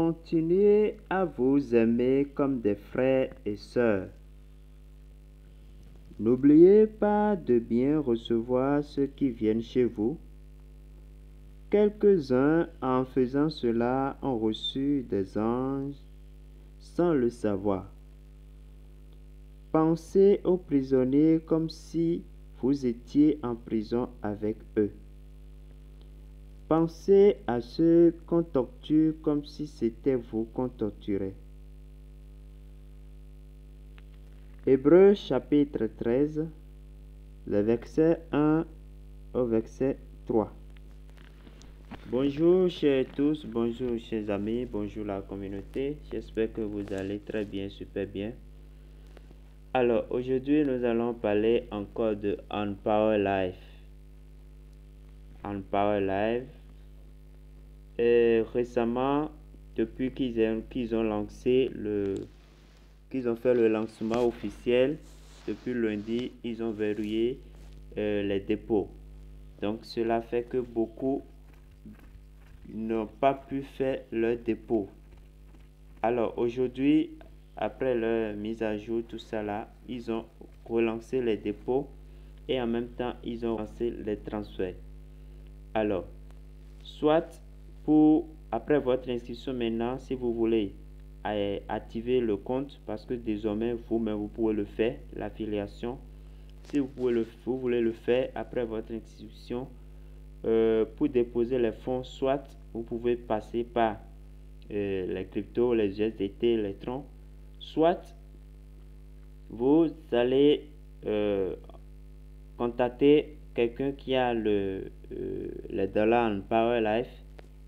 Continuez à vous aimer comme des frères et sœurs. N'oubliez pas de bien recevoir ceux qui viennent chez vous. Quelques-uns, en faisant cela, ont reçu des anges sans le savoir. Pensez aux prisonniers comme si vous étiez en prison avec eux. Pensez à ceux qu'on torture comme si c'était vous qu'on torturait. Hébreux chapitre 13, le verset 1 au verset 3. Bonjour chers tous, bonjour chers amis, bonjour la communauté. J'espère que vous allez très bien, super bien. Alors aujourd'hui nous allons parler encore de On Power Life. On Power Life. Récemment, depuis qu'ils ont lancé qu'ils ont fait le lancement officiel, depuis lundi, ils ont verrouillé les dépôts. Donc cela fait que beaucoup n'ont pas pu faire leur dépôt. Alors aujourd'hui, après leur mise à jour, tout ça là, ils ont relancé les dépôts et en même temps, ils ont lancé les transferts. Alors, soit après votre inscription maintenant, si vous voulez activer le compte, parce que désormais, vous-même, vous pouvez le faire, l'affiliation. Si vous voulez le faire après votre inscription, pour déposer les fonds, soit vous pouvez passer par les cryptos, les USDT, les troncs, soit vous allez contacter quelqu'un qui a les dollars en Power Life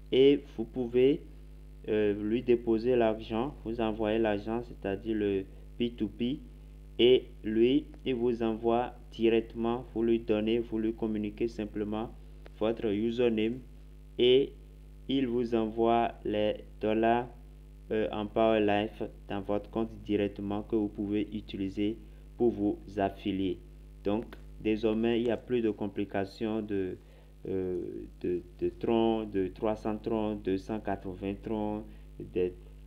et vous pouvez lui déposer l'argent, vous envoyez l'argent, c'est-à-dire le P2P, et lui, il vous envoie directement, vous lui donnez, vous lui communiquez simplement votre username et il vous envoie les dollars en Power Life dans votre compte directement que vous pouvez utiliser pour vous affilier. Donc, désormais, il n'y a plus de complications de troncs, de 300 troncs, 280 troncs,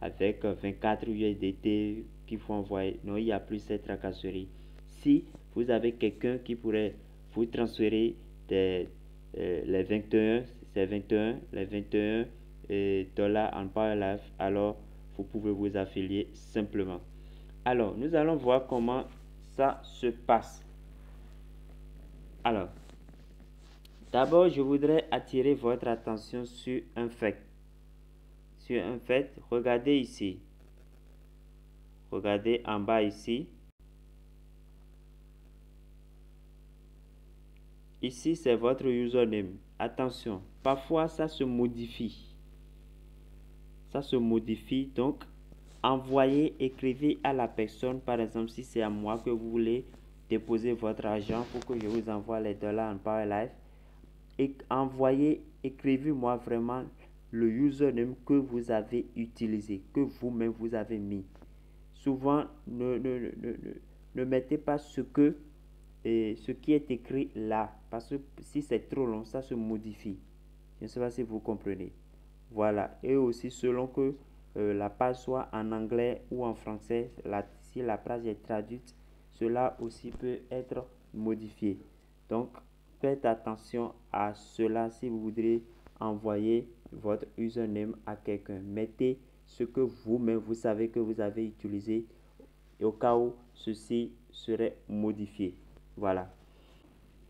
avec 24 USDT qu'il faut envoyer. Non, il n'y a plus cette tracasserie. Si vous avez quelqu'un qui pourrait vous transférer les 21 dollars en Power Life, alors vous pouvez vous affilier simplement. Alors, nous allons voir comment ça se passe. Alors, d'abord, je voudrais attirer votre attention sur un fait. Regardez ici. Regardez en bas ici. Ici, c'est votre username. Attention, parfois ça se modifie. Ça se modifie, donc écrivez à la personne, par exemple, si c'est à moi que vous voulez déposer votre argent pour que je vous envoie les dollars en Power Life. Et écrivez-moi vraiment le username que vous avez utilisé, que vous-même vous avez mis. Souvent, ne mettez pas ce qui est écrit là, parce que si c'est trop long, ça se modifie. Je ne sais pas si vous comprenez. Voilà, et aussi selon que la page soit en anglais ou en français, si la page est traduite, cela aussi peut être modifié. Donc, faites attention à cela si vous voudrez envoyer votre username à quelqu'un. Mettez ce que vous-même vous savez que vous avez utilisé et au cas où ceci serait modifié. Voilà.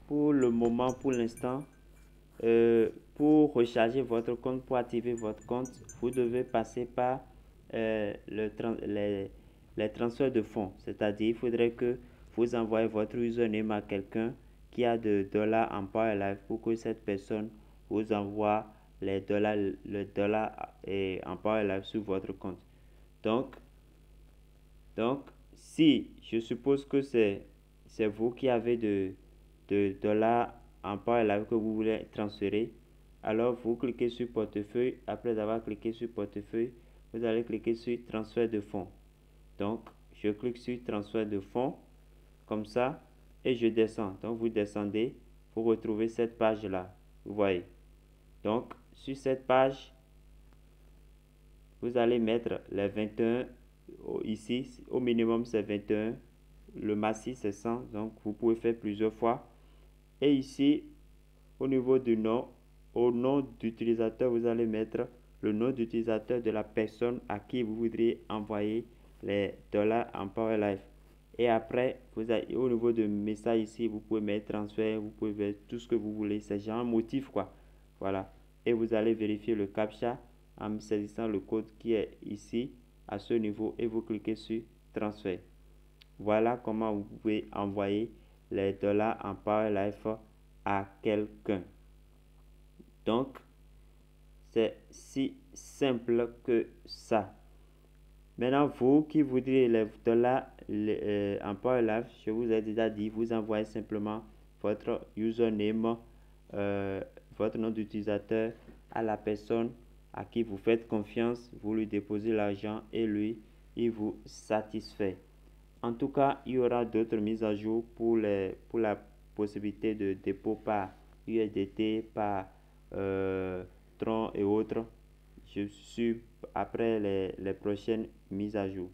Pour le moment, pour l'instant, pour recharger votre compte, pour activer votre compte, vous devez passer par les transferts de fonds. C'est-à-dire, il faudrait que vous envoyez votre username à quelqu'un qui a de dollars en Power Life pour que cette personne vous envoie les dollars en Power Life sur votre compte. Donc, si je suppose que c'est vous qui avez de dollars en Power Life que vous voulez transférer, alors vous cliquez sur portefeuille. Après avoir cliqué sur portefeuille, vous allez cliquer sur transfert de fonds. Donc, je clique sur transfert de fonds, comme ça, et je descends. Donc, vous descendez pour retrouver cette page-là. Vous voyez. Donc, sur cette page, vous allez mettre les 21 ici. Au minimum, c'est 21. Le maxi, c'est 100. Donc, vous pouvez faire plusieurs fois. Et ici, au niveau du nom, au nom d'utilisateur, vous allez mettre le nom d'utilisateur de la personne à qui vous voudriez envoyer les dollars en PowerLife. Et après, vous avez, au niveau de message ici, vous pouvez mettre transfert, vous pouvez mettre tout ce que vous voulez. C'est genre un motif, quoi. Voilà. Et vous allez vérifier le CAPTCHA en saisissant le code qui est ici, à ce niveau, et vous cliquez sur transfert. Voilà comment vous pouvez envoyer les dollars en PowerLife à quelqu'un. Donc, c'est si simple que ça. Maintenant, vous qui voudriez les dollars en PowerLife, je vous ai déjà dit, vous envoyez simplement votre username, votre nom d'utilisateur à la personne à qui vous faites confiance, vous lui déposez l'argent et lui, il vous satisfait. En tout cas, il y aura d'autres mises à jour pour la possibilité de dépôt par USDT, par Tron et autres. Je suis après les prochaines mises à jour.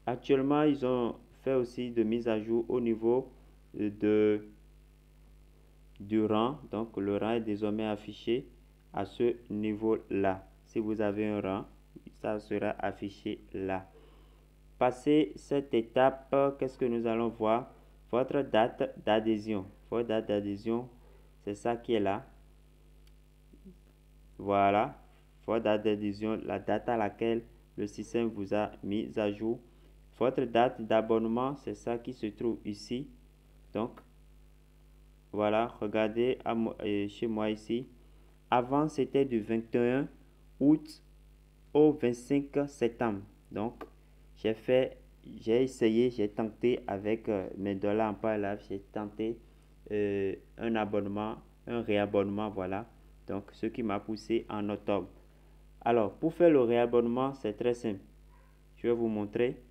Actuellement, ils ont fait aussi de mises à jour au niveau du rang. Donc, le rang est désormais affiché à ce niveau-là. Si vous avez un rang, ça sera affiché là. Passé cette étape, qu'est-ce que nous allons voir? Votre date d'adhésion. Votre date d'adhésion, c'est ça qui est là. Voilà, votre date d'adhésion, la date à laquelle le système vous a mis à jour. Votre date d'abonnement, c'est ça qui se trouve ici. Donc, voilà, regardez chez moi ici. Avant, c'était du 21 août au 25 septembre. Donc, j'ai essayé, j'ai tenté avec mes dollars en PowerLife, j'ai tenté un abonnement, un réabonnement, voilà. Donc, ce qui m'a poussé en octobre. Alors, pour faire le réabonnement, c'est très simple. Je vais vous montrer.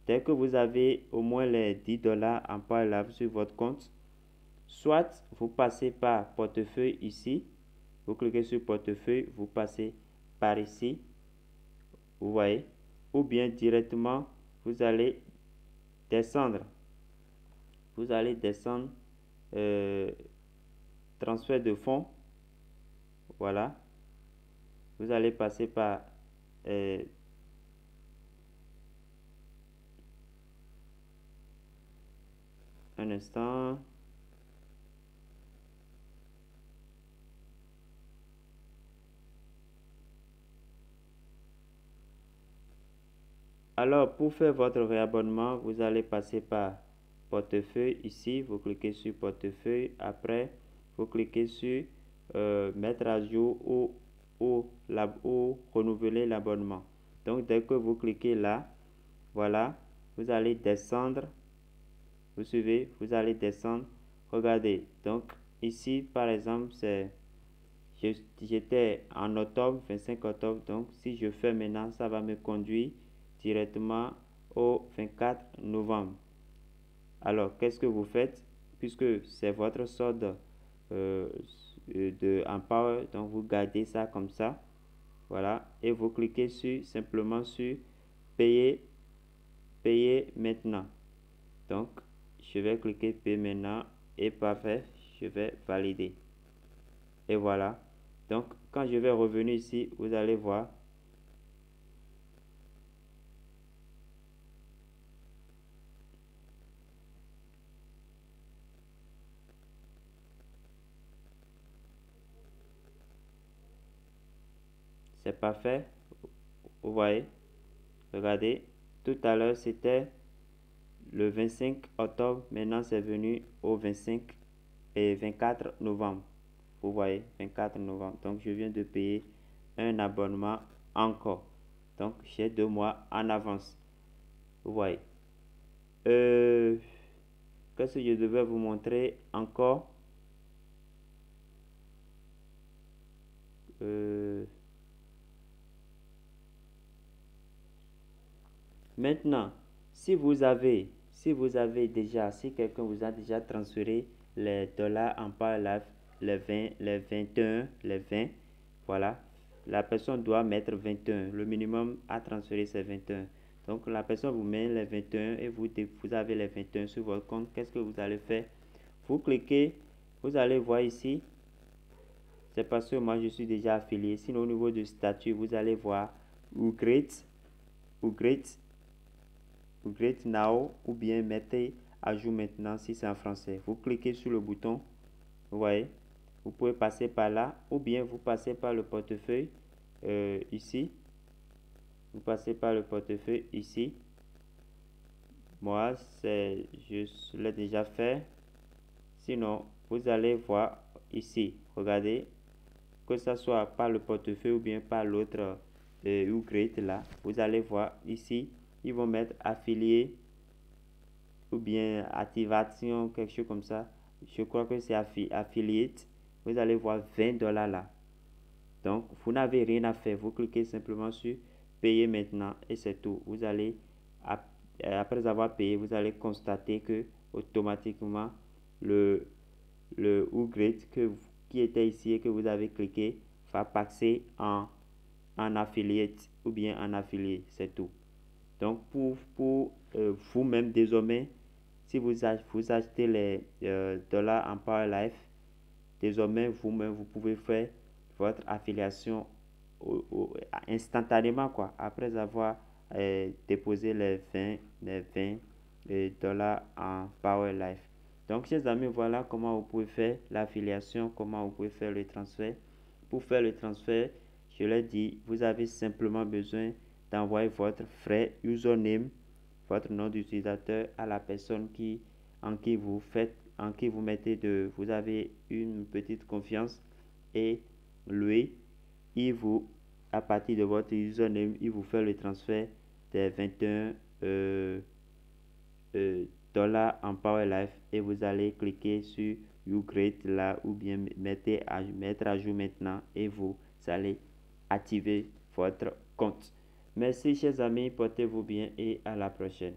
Dès que vous avez au moins les 10 dollars en PowerLife sur votre compte, soit vous passez par portefeuille ici, vous cliquez sur portefeuille, vous passez par ici, vous voyez, ou bien directement, vous allez descendre. Vous allez descendre transfert de fonds, voilà. Vous allez passer par un instant. Alors, pour faire votre réabonnement, vous allez passer par portefeuille ici. Vous cliquez sur portefeuille. Après, vous cliquez sur mettre à jour ou renouveler l'abonnement. Donc, dès que vous cliquez là, voilà, vous allez descendre. Vous suivez, vous allez descendre. Regardez. Donc, ici, par exemple, j'étais en octobre, 25 octobre. Donc, si je fais maintenant, ça va me conduire directement au 24 novembre. Alors, qu'est-ce que vous faites? Puisque c'est votre solde de Empower, donc vous gardez ça comme ça. Voilà. Et vous cliquez simplement sur payer maintenant. Donc, je vais cliquer payer maintenant et parfait, je vais valider. Et voilà. Donc, quand je vais revenir ici, vous allez voir. C'est parfait. Vous voyez. Regardez. Tout à l'heure, c'était le 25 octobre. Maintenant, c'est venu au 25 et 24 novembre. Vous voyez, 24 novembre. Donc, je viens de payer un abonnement encore. Donc, j'ai 2 mois en avance. Vous voyez. Qu'est-ce que je devais vous montrer encore? Maintenant, si vous avez déjà, si quelqu'un vous a déjà transféré les dollars en PowerLife, les 20, les 21, les 20, voilà, la personne doit mettre 21. Le minimum à transférer, c'est 21. Donc, la personne vous met les 21 et vous avez les 21 sur votre compte. Qu'est-ce que vous allez faire? Vous cliquez, vous allez voir ici. C'est parce que moi, je suis déjà affilié. Sinon, au niveau du statut, vous allez voir Upgrade now ou bien mettez à jour maintenant si c'est en français. Vous cliquez sur le bouton. Vous voyez, vous pouvez passer par là ou bien vous passez par le portefeuille ici. Vous passez par le portefeuille ici. Moi, je l'ai déjà fait. Sinon, vous allez voir ici. Regardez, que ce soit par le portefeuille ou bien par l'autre Upgrade là. Vous allez voir ici, ils vont mettre affilié ou bien activation, quelque chose comme ça. Je crois que c'est affiliate. Vous allez voir 20 $ là. Donc, vous n'avez rien à faire. Vous cliquez simplement sur payer maintenant et c'est tout. Vous allez, après avoir payé, vous allez constater que automatiquement le upgrade qui était ici et que vous avez cliqué va passer en affiliate ou bien en affilié. C'est tout. Donc, pour vous-même désormais, si vous achetez les dollars en Power Life, désormais vous-même vous pouvez faire votre affiliation instantanément quoi, après avoir déposé les 20 $ en Power Life. Donc, chers amis, voilà comment vous pouvez faire l'affiliation, comment vous pouvez faire le transfert. Pour faire le transfert, je l'ai dit, vous avez simplement besoin d'envoyer votre vrai username, votre nom d'utilisateur à la personne en qui vous mettez vous avez une petite confiance, et lui, à partir de votre username, il vous fait le transfert des 21 $ en Power Life et vous allez cliquer sur Upgrade là ou bien mettre à jour maintenant et vous allez activer votre compte. Merci chers amis, portez-vous bien et à la prochaine.